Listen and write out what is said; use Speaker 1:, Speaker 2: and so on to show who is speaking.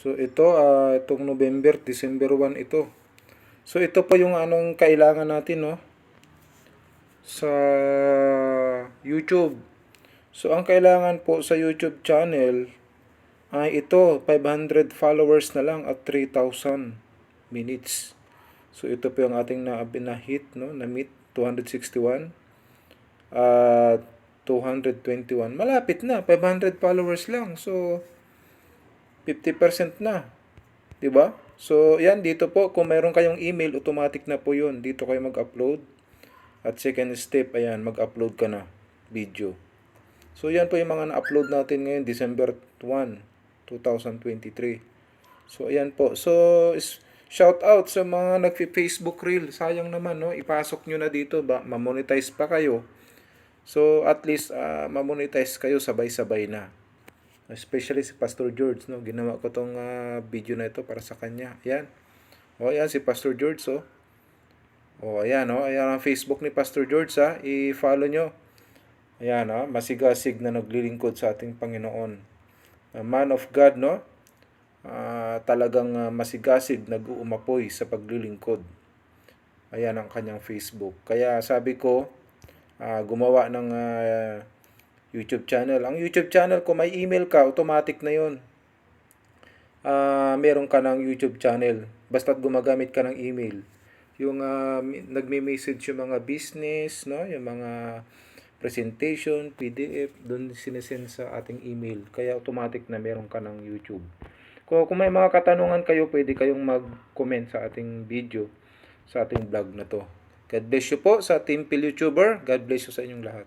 Speaker 1: So ito, itong November, December 1 ito. So ito po yung anong kailangan natin, no? Sa YouTube. So ang kailangan po sa YouTube channel ay ito, 500 followers na lang at 3,000 minutes. So ito po yung ating na-hit, no? Na-meet 261 at 221. Malapit na, 500 followers lang. So 50% na. 'Di ba? So, yan dito po kung meron kayong email, automatic na po 'yun. Dito kayo mag-upload. At second step, ayan, mag-upload ka na video. So, yan po yung mga na-upload natin ngayon, December 1, 2023. So, ayan po. So, shout out sa mga nagfi-Facebook reel. Sayang naman, no? Ipasok nyo na dito ba? Ma-monetize pa kayo. So, at least, ma-monetize kayo sabay-sabay na. Especially si Pastor George, no? Ginawa ko tong video na ito para sa kanya. Ayan. O, ayan si Pastor George, oh. O, ayan, oh. Ayan ang Facebook ni Pastor George, ha. I-follow nyo. Ayan, ha. Masigasig na naglilingkod sa ating Panginoon. Man of God, no? Talagang masigasig, nag-uumapoy sa paglilingkod. Ayan ang kanyang Facebook. Kaya sabi ko, gumawa ng YouTube channel. Ang YouTube channel, kung may email ka, automatic na yun. Meron ka ng YouTube channel. Basta't gumagamit ka ng email. Yung nagme-message yung mga business, no? Yung mga presentation, PDF, doon sinesend sa ating email. Kaya automatic na meron ka ng YouTube. Kung may mga katanungan kayo, pwede kayong mag-comment sa ating video, sa ating vlog na to. God bless you po sa Team Phil YouTuber. God bless you sa inyong lahat.